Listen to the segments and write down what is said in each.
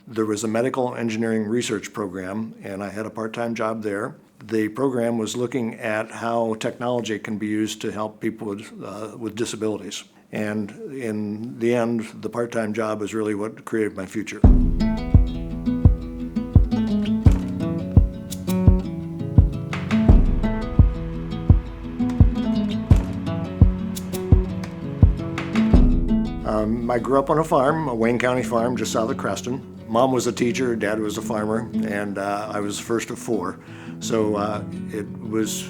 There was a medical engineering research program, and I had a part-time job there. The program was looking at how technology can be used to help people with disabilities. And in the end, the part-time job is really what created my future. I grew up on a farm, a Wayne County farm just south of Creston. Mom was a teacher, Dad was a farmer, and I was the first of four. So it was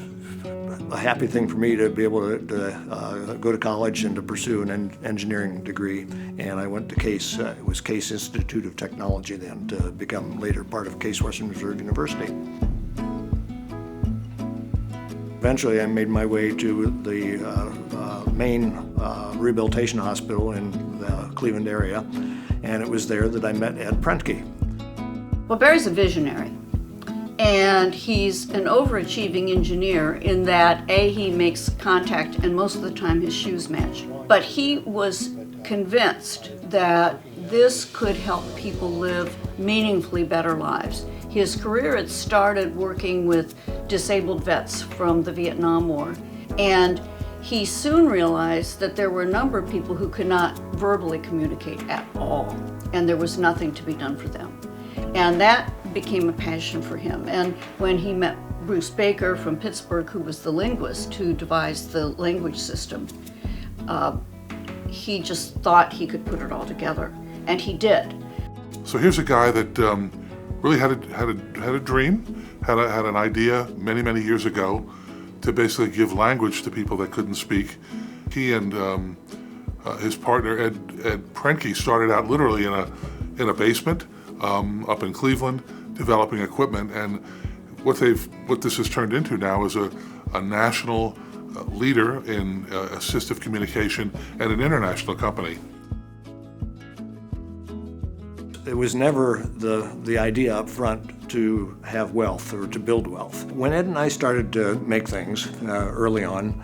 a happy thing for me to be able to go to college and to pursue an engineering degree. And I went to Case, it was Case Institute of Technology then, to become later part of Case Western Reserve University. Eventually, I made my way to the main rehabilitation hospital in the Cleveland area, and it was there that I met Ed Prentke. Well, Barry's a visionary, and he's an overachieving engineer in that, A, he makes contact, and most of the time his shoes match. But he was convinced that this could help people live meaningfully better lives. His career had started working with disabled vets from the Vietnam War, and he soon realized that there were a number of people who could not verbally communicate at all, and there was nothing to be done for them. And that became a passion for him. And when he met Bruce Baker from Pittsburgh, who was the linguist who devised the language system, he just thought he could put it all together, and he did. So here's a guy that really had a dream, had an idea many years ago to basically give language to people that couldn't speak. He and his partner Ed Prentke started out literally in a basement up in Cleveland, developing equipment, and what this has turned into now is a national leader in assistive communication and an international company. It was never the idea up front to have wealth or to build wealth. When Ed and I started to make things early on,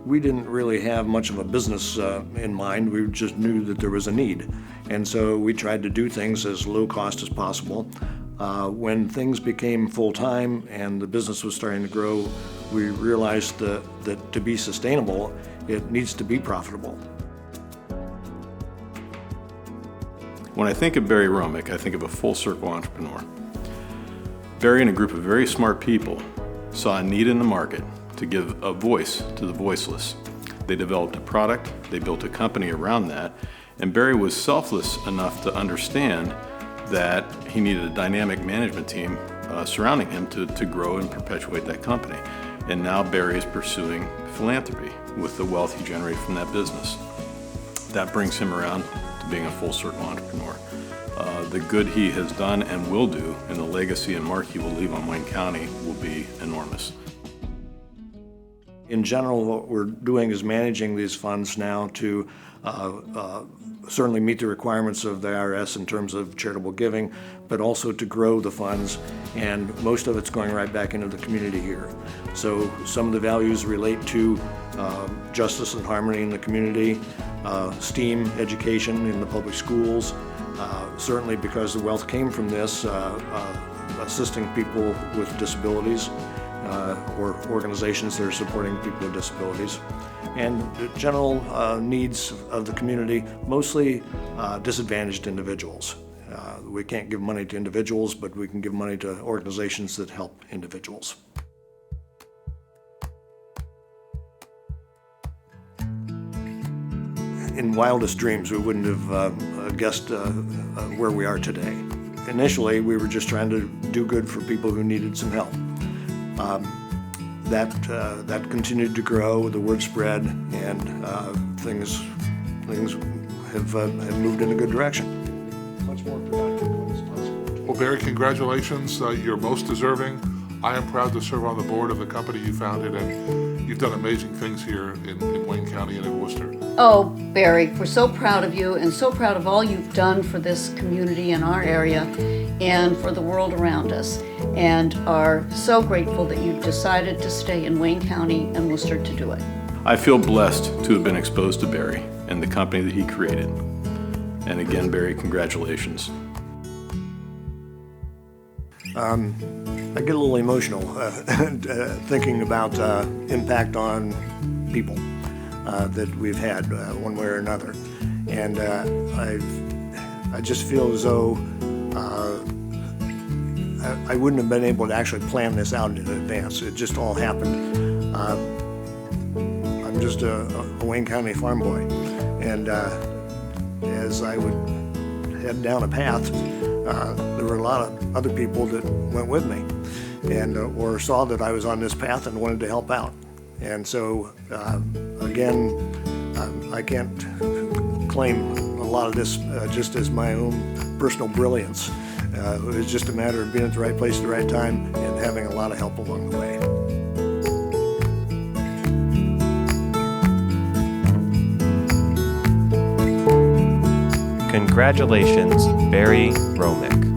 we didn't really have much of a business in mind. We just knew that there was a need. And so we tried to do things as low cost as possible. When things became full-time and the business was starting to grow, we realized that to be sustainable, it needs to be profitable. When I think of Barry Romich, I think of a full-circle entrepreneur. Barry and a group of very smart people saw a need in the market to give a voice to the voiceless. They developed a product, they built a company around that, and Barry was selfless enough to understand that he needed a dynamic management team surrounding him to grow and perpetuate that company. And now Barry is pursuing philanthropy with the wealth he generated from that business. That brings him around to being a full-circle entrepreneur. The good he has done and will do, and the legacy and mark he will leave on Wayne County will be enormous. In general, what we're doing is managing these funds now to certainly meet the requirements of the IRS in terms of charitable giving, but also to grow the funds, and most of it's going right back into the community here. So some of the values relate to justice and harmony in the community, STEAM education in the public schools, certainly because the wealth came from this, assisting people with disabilities, or organizations that are supporting people with disabilities, and the general needs of the community, mostly disadvantaged individuals. We can't give money to individuals, but we can give money to organizations that help individuals. In wildest dreams, we wouldn't have guessed where we are today. Initially, we were just trying to do good for people who needed some help. That continued to grow, the word spread, and things have moved in a good direction. Much more productive when it's possible. Well, Barry, congratulations. You're most deserving. I am proud to serve on the board of the company you founded, and you've done amazing things here in Wayne County and in Worcester. Oh, Barry, we're so proud of you and so proud of all you've done for this community in our area and for the world around us, and are so grateful that you've decided to stay in Wayne County and Worcester to do it. I feel blessed to have been exposed to Barry and the company that he created. And again, Barry, congratulations. I get a little emotional thinking about impact on people that we've had one way or another. And I just feel as though I wouldn't have been able to actually plan this out in advance. It just all happened. I'm just a Wayne County farm boy. And as I would head down a path, there were a lot of other people that went with me and or saw that I was on this path and wanted to help out. And so, again, I can't claim a lot of this just as my own personal brilliance. It was just a matter of being at the right place at the right time and having a lot of help along the way. Congratulations, Barry Romich.